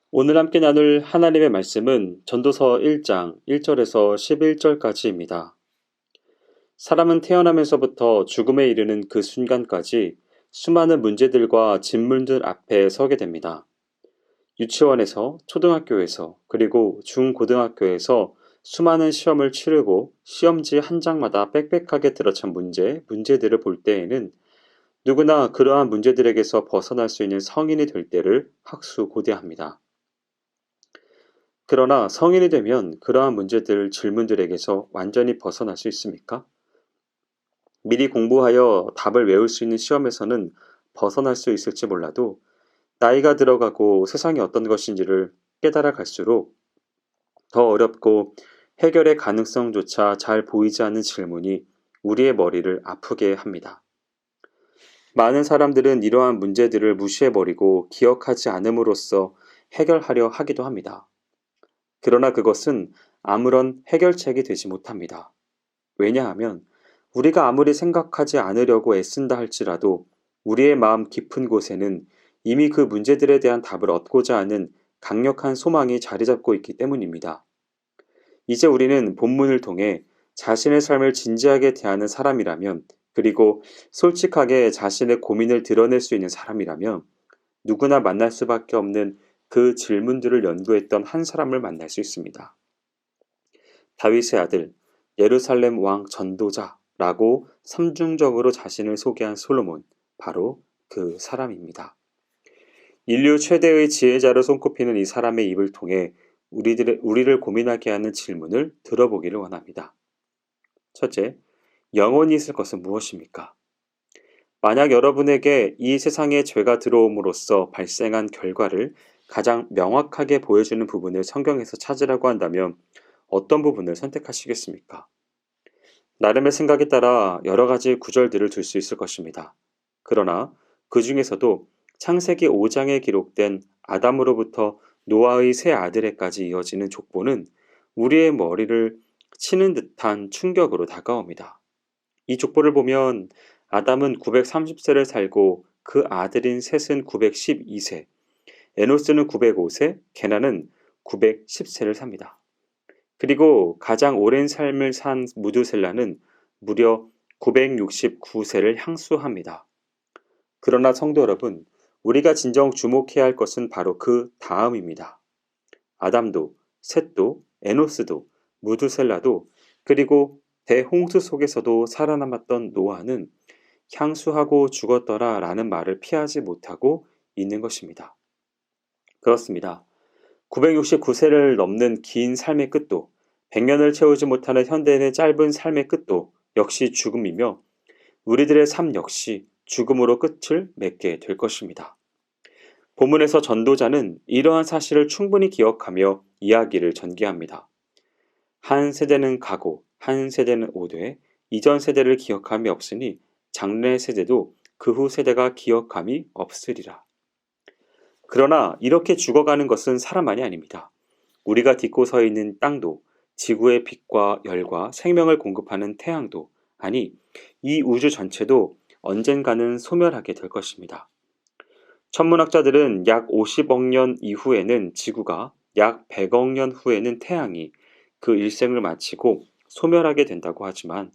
오늘 함께 나눌 하나님의 말씀은 전도서 1장 1절에서 11절까지입니다. 사람은 태어나면서부터 죽음에 이르는 그 순간까지 수많은 문제들과 질문들 앞에 서게 됩니다. 유치원에서, 초등학교에서, 그리고 중고등학교에서 수많은 시험을 치르고 시험지 한 장마다 빽빽하게 들어찬 문제들을 볼 때에는 누구나 그러한 문제들에게서 벗어날 수 있는 성인이 될 때를 학수고대합니다. 그러나 성인이 되면 그러한 질문들에게서 완전히 벗어날 수 있습니까? 미리 공부하여 답을 외울 수 있는 시험에서는 벗어날 수 있을지 몰라도 나이가 들어가고 세상이 어떤 것인지를 깨달아 갈수록 더 어렵고 해결의 가능성조차 잘 보이지 않는 질문이 우리의 머리를 아프게 합니다. 많은 사람들은 이러한 문제들을 무시해버리고 기억하지 않음으로써 해결하려 하기도 합니다. 그러나 그것은 아무런 해결책이 되지 못합니다. 왜냐하면 우리가 아무리 생각하지 않으려고 애쓴다 할지라도 우리의 마음 깊은 곳에는 이미 그 문제들에 대한 답을 얻고자 하는 강력한 소망이 자리 잡고 있기 때문입니다. 이제 우리는 본문을 통해 자신의 삶을 진지하게 대하는 사람이라면, 그리고 솔직하게 자신의 고민을 드러낼 수 있는 사람이라면 누구나 만날 수밖에 없는 그 질문들을 연구했던 한 사람을 만날 수 있습니다. 다윗의 아들, 예루살렘 왕 전도자라고 삼중적으로 자신을 소개한 솔로몬, 바로 그 사람입니다. 인류 최대의 지혜자로 손꼽히는 이 사람의 입을 통해 우리를 고민하게 하는 질문을 들어보기를 원합니다. 첫째, 영원히 있을 것은 무엇입니까? 만약 여러분에게 이 세상에 죄가 들어옴으로써 발생한 결과를 가장 명확하게 보여주는 부분을 성경에서 찾으라고 한다면 어떤 부분을 선택하시겠습니까? 나름의 생각에 따라 여러 가지 구절들을 들 수 있을 것입니다. 그러나 그 중에서도 창세기 5장에 기록된 아담으로부터 노아의 세 아들에까지 이어지는 족보는 우리의 머리를 치는 듯한 충격으로 다가옵니다. 이 족보를 보면 아담은 930세를 살고 그 아들인 셋은 912세, 에노스는 905세, 게나는 910세를 삽니다. 그리고 가장 오랜 삶을 산 무두셀라는 무려 969세를 향수합니다. 그러나 성도 여러분, 우리가 진정 주목해야 할 것은 바로 그 다음입니다. 아담도, 셋도, 에노스도, 무두셀라도, 그리고 대홍수 속에서도 살아남았던 노아는 향수하고 죽었더라 라는 말을 피하지 못하고 있는 것입니다. 그렇습니다. 969세를 넘는 긴 삶의 끝도, 100년을 채우지 못하는 현대인의 짧은 삶의 끝도 역시 죽음이며 우리들의 삶 역시 죽음으로 끝을 맺게 될 것입니다. 본문에서 전도자는 이러한 사실을 충분히 기억하며 이야기를 전개합니다. 한 세대는 가고 한 세대는 오되 이전 세대를 기억함이 없으니 장래 세대도 그 후 세대가 기억함이 없으리라. 그러나 이렇게 죽어가는 것은 사람만이 아닙니다. 우리가 딛고 서 있는 땅도, 지구의 빛과 열과 생명을 공급하는 태양도, 아니 이 우주 전체도 언젠가는 소멸하게 될 것입니다. 천문학자들은 약 50억 년 이후에는 지구가, 약 100억 년 후에는 태양이 그 일생을 마치고 소멸하게 된다고 하지만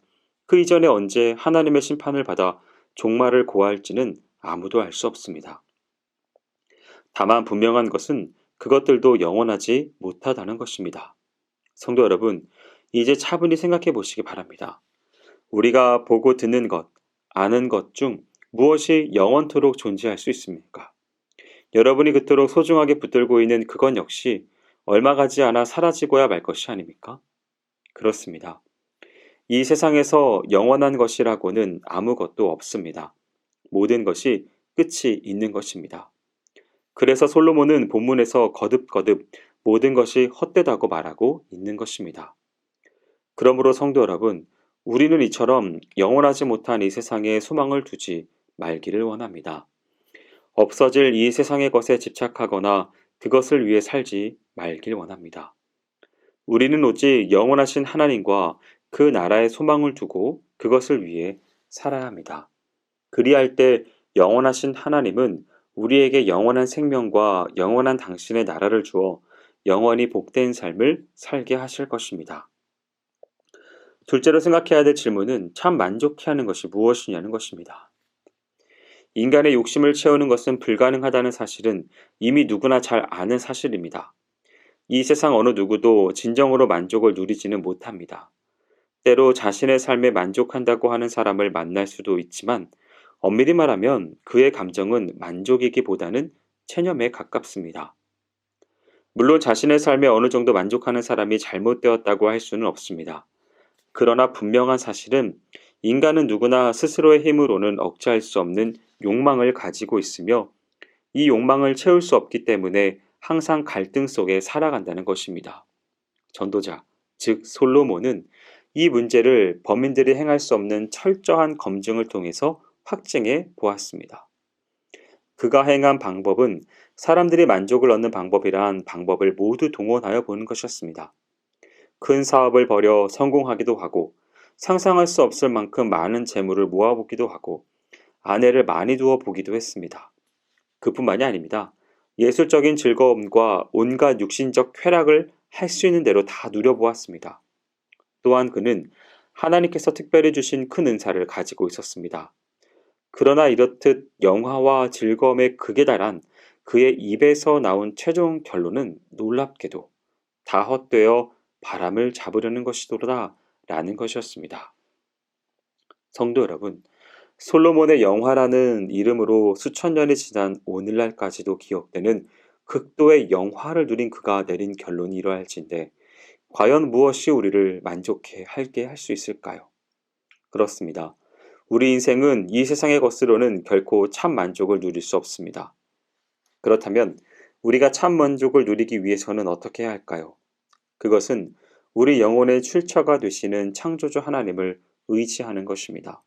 그 이전에 언제 하나님의 심판을 받아 종말을 고할지는 아무도 알 수 없습니다. 다만 분명한 것은 그것들도 영원하지 못하다는 것입니다. 성도 여러분, 이제 차분히 생각해 보시기 바랍니다. 우리가 보고 듣는 것, 아는 것 중 무엇이 영원토록 존재할 수 있습니까? 여러분이 그토록 소중하게 붙들고 있는 그것 역시 얼마 가지 않아 사라지고야 말 것이 아닙니까? 그렇습니다. 이 세상에서 영원한 것이라고는 아무것도 없습니다. 모든 것이 끝이 있는 것입니다. 그래서 솔로몬은 본문에서 거듭거듭 모든 것이 헛되다고 말하고 있는 것입니다. 그러므로 성도 여러분, 우리는 이처럼 영원하지 못한 이 세상에 소망을 두지 말기를 원합니다. 없어질 이 세상의 것에 집착하거나 그것을 위해 살지 말길 원합니다. 우리는 오직 영원하신 하나님과 그 나라의 소망을 두고 그것을 위해 살아야 합니다. 그리할 때 영원하신 하나님은 우리에게 영원한 생명과 영원한 당신의 나라를 주어 영원히 복된 삶을 살게 하실 것입니다. 둘째로 생각해야 될 질문은 참 만족해하는 것이 무엇이냐는 것입니다. 인간의 욕심을 채우는 것은 불가능하다는 사실은 이미 누구나 잘 아는 사실입니다. 이 세상 어느 누구도 진정으로 만족을 누리지는 못합니다. 때로 자신의 삶에 만족한다고 하는 사람을 만날 수도 있지만 엄밀히 말하면 그의 감정은 만족이기보다는 체념에 가깝습니다. 물론 자신의 삶에 어느 정도 만족하는 사람이 잘못되었다고 할 수는 없습니다. 그러나 분명한 사실은 인간은 누구나 스스로의 힘으로는 억제할 수 없는 욕망을 가지고 있으며 이 욕망을 채울 수 없기 때문에 항상 갈등 속에 살아간다는 것입니다. 전도자, 즉 솔로몬은 이 문제를 범인들이 행할 수 없는 철저한 검증을 통해서 확증해 보았습니다. 그가 행한 방법은 사람들이 만족을 얻는 방법이란 방법을 모두 동원하여 보는 것이었습니다. 큰 사업을 벌여 성공하기도 하고 상상할 수 없을 만큼 많은 재물을 모아보기도 하고 아내를 많이 두어 보기도 했습니다. 그뿐만이 아닙니다. 예술적인 즐거움과 온갖 육신적 쾌락을 할 수 있는 대로 다 누려보았습니다. 또한 그는 하나님께서 특별히 주신 큰 은사를 가지고 있었습니다. 그러나 이렇듯 영화와 즐거움의 극에 달한 그의 입에서 나온 최종 결론은 놀랍게도 다 헛되어 바람을 잡으려는 것이더라 라는 것이었습니다. 성도 여러분, 솔로몬의 영화라는 이름으로 수천 년이 지난 오늘날까지도 기억되는 극도의 영화를 누린 그가 내린 결론이 이러할진데 과연 무엇이 우리를 만족해 하게 할 수 있을까요? 그렇습니다. 우리 인생은 이 세상의 것으로는 결코 참 만족을 누릴 수 없습니다. 그렇다면 우리가 참 만족을 누리기 위해서는 어떻게 해야 할까요? 그것은 우리 영혼의 출처가 되시는 창조주 하나님을 의지하는 것입니다.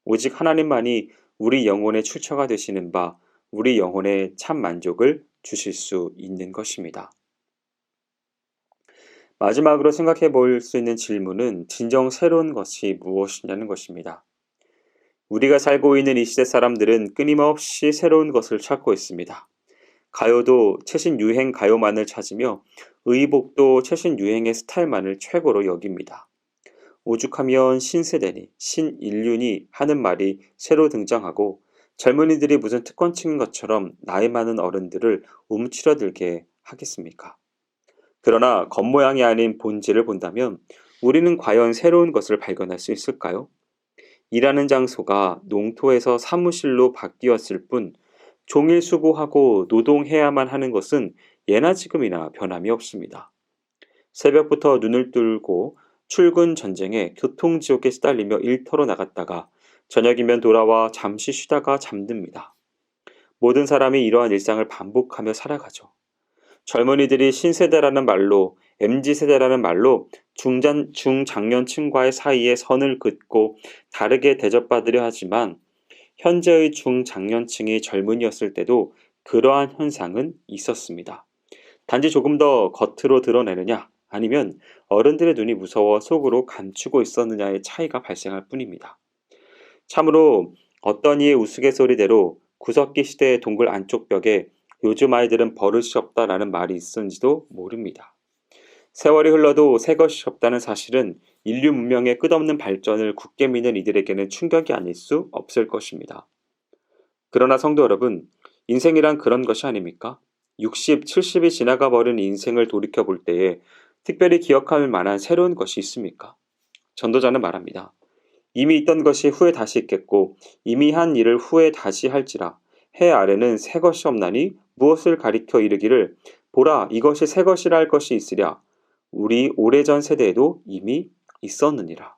오직 하나님만이 우리 영혼의 출처가 되시는 바 우리 영혼에 참 만족을 주실 수 있는 것입니다. 마지막으로 생각해 볼 수 있는 질문은 진정 새로운 것이 무엇이냐는 것입니다. 우리가 살고 있는 이 시대 사람들은 끊임없이 새로운 것을 찾고 있습니다. 가요도 최신 유행 가요만을 찾으며 의복도 최신 유행의 스타일만을 최고로 여깁니다. 오죽하면 신세대니 신인류니 하는 말이 새로 등장하고 젊은이들이 무슨 특권층인 것처럼 나이 많은 어른들을 움츠러들게 하겠습니까? 그러나 겉모양이 아닌 본질을 본다면 우리는 과연 새로운 것을 발견할 수 있을까요? 일하는 장소가 농토에서 사무실로 바뀌었을 뿐 종일 수고하고 노동해야만 하는 것은 예나 지금이나 변함이 없습니다. 새벽부터 눈을 뜨고 출근 전쟁에 교통지옥에 시달리며 일터로 나갔다가 저녁이면 돌아와 잠시 쉬다가 잠듭니다. 모든 사람이 이러한 일상을 반복하며 살아가죠. 젊은이들이 신세대라는 말로 MZ세대라는 말로 중장년층과의 사이에 선을 긋고 다르게 대접받으려 하지만 현재의 중장년층이 젊은이였을 때도 그러한 현상은 있었습니다. 단지 조금 더 겉으로 드러내느냐 아니면 어른들의 눈이 무서워 속으로 감추고 있었느냐의 차이가 발생할 뿐입니다. 참으로 어떤 이의 우스갯소리대로 구석기 시대의 동굴 안쪽 벽에 요즘 아이들은 버릇이 없다라는 말이 있은지도 모릅니다. 세월이 흘러도 새 것이 없다는 사실은 인류 문명의 끝없는 발전을 굳게 믿는 이들에게는 충격이 아닐 수 없을 것입니다. 그러나 성도 여러분, 인생이란 그런 것이 아닙니까? 60, 70이 지나가 버린 인생을 돌이켜 볼 때에 특별히 기억할 만한 새로운 것이 있습니까? 전도자는 말합니다. 이미 있던 것이 후에 다시 있겠고 이미 한 일을 후에 다시 할지라 해 아래는 새 것이 없나니 무엇을 가리켜 이르기를 보라 이것이 새 것이라 할 것이 있으랴 우리 오래전 세대에도 이미 있었느니라.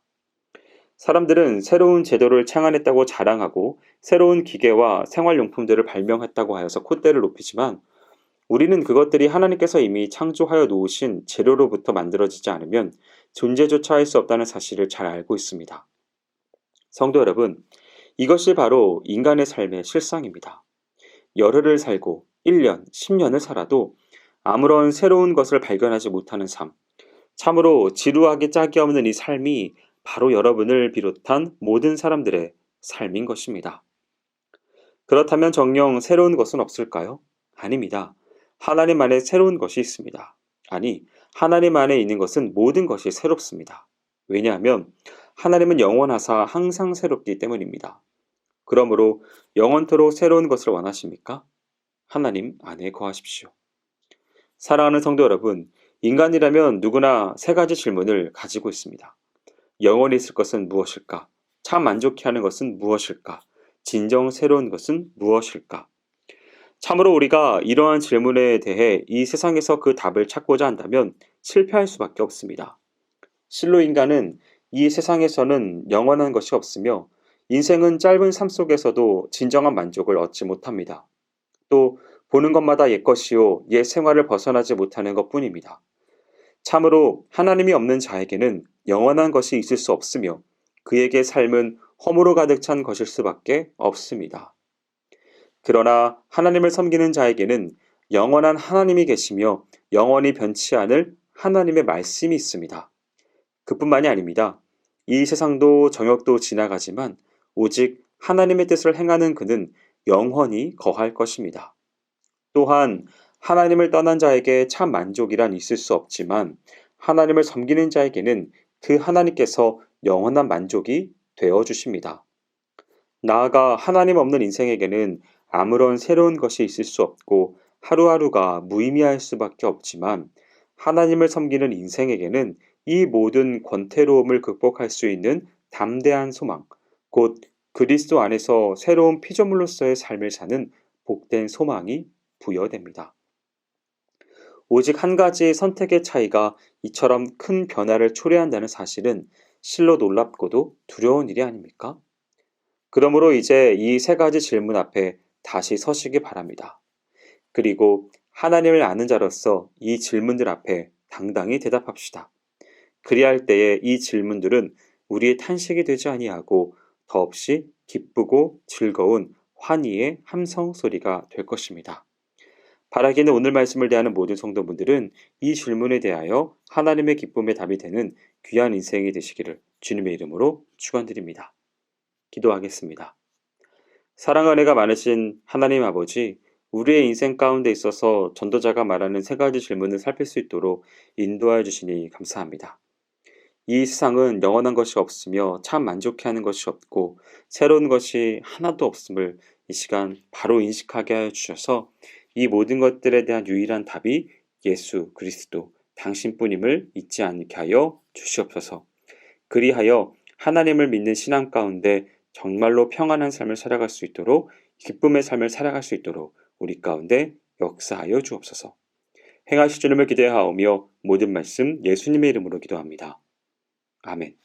사람들은 새로운 제도를 창안했다고 자랑하고 새로운 기계와 생활용품들을 발명했다고 하여서 콧대를 높이지만 우리는 그것들이 하나님께서 이미 창조하여 놓으신 재료로부터 만들어지지 않으면 존재조차 할 수 없다는 사실을 잘 알고 있습니다. 성도 여러분, 이것이 바로 인간의 삶의 실상입니다. 열흘을 살고 1년, 10년을 살아도 아무런 새로운 것을 발견하지 못하는 삶, 참으로 지루하기 짝이 없는 이 삶이 바로 여러분을 비롯한 모든 사람들의 삶인 것입니다. 그렇다면 정녕 새로운 것은 없을까요? 아닙니다. 하나님 안에 새로운 것이 있습니다. 아니, 하나님 안에 있는 것은 모든 것이 새롭습니다. 왜냐하면 하나님은 영원하사 항상 새롭기 때문입니다. 그러므로 영원토록 새로운 것을 원하십니까? 하나님 안에 거하십시오. 사랑하는 성도 여러분, 인간이라면 누구나 세 가지 질문을 가지고 있습니다. 영원히 있을 것은 무엇일까? 참 만족해 하는 것은 무엇일까? 진정 새로운 것은 무엇일까? 참으로 우리가 이러한 질문에 대해 이 세상에서 그 답을 찾고자 한다면 실패할 수밖에 없습니다. 실로 인간은 이 세상에서는 영원한 것이 없으며 인생은 짧은 삶 속에서도 진정한 만족을 얻지 못합니다. 또 보는 것마다 옛것이요 옛 생활을 벗어나지 못하는 것뿐입니다. 참으로 하나님이 없는 자에게는 영원한 것이 있을 수 없으며 그에게 삶은 허무로 가득 찬 것일 수밖에 없습니다. 그러나 하나님을 섬기는 자에게는 영원한 하나님이 계시며 영원히 변치 않을 하나님의 말씀이 있습니다. 그뿐만이 아닙니다. 이 세상도 정욕도 지나가지만 오직 하나님의 뜻을 행하는 그는 영원히 거할 것입니다. 또한 하나님을 떠난 자에게 참 만족이란 있을 수 없지만 하나님을 섬기는 자에게는 그 하나님께서 영원한 만족이 되어 주십니다. 나아가 하나님 없는 인생에게는 아무런 새로운 것이 있을 수 없고 하루하루가 무의미할 수밖에 없지만 하나님을 섬기는 인생에게는 이 모든 권태로움을 극복할 수 있는 담대한 소망, 곧 그리스도 안에서 새로운 피조물로서의 삶을 사는 복된 소망이 부여됩니다. 오직 한 가지 선택의 차이가 이처럼 큰 변화를 초래한다는 사실은 실로 놀랍고도 두려운 일이 아닙니까? 그러므로 이제 이 세 가지 질문 앞에 다시 서시기 바랍니다. 그리고 하나님을 아는 자로서 이 질문들 앞에 당당히 대답합시다. 그리할 때에 이 질문들은 우리의 탄식이 되지 아니하고 더없이 기쁘고 즐거운 환희의 함성 소리가 될 것입니다. 바라기는 오늘 말씀을 대하는 모든 성도분들은 이 질문에 대하여 하나님의 기쁨의 답이 되는 귀한 인생이 되시기를 주님의 이름으로 축원드립니다. 기도하겠습니다. 사랑 은혜가 많으신 하나님 아버지, 우리의 인생 가운데 있어서 전도자가 말하는 세 가지 질문을 살필 수 있도록 인도하여 주시니 감사합니다. 이 세상은 영원한 것이 없으며 참 만족해하는 것이 없고 새로운 것이 하나도 없음을 이 시간 바로 인식하게 하여 주셔서 이 모든 것들에 대한 유일한 답이 예수 그리스도 당신뿐임을 잊지 않게 하여 주시옵소서. 그리하여 하나님을 믿는 신앙 가운데 정말로 평안한 삶을 살아갈 수 있도록 기쁨의 삶을 살아갈 수 있도록 우리 가운데 역사하여 주옵소서. 행하실 주님을 기대하오며 모든 말씀 예수님의 이름으로 기도합니다. 아멘.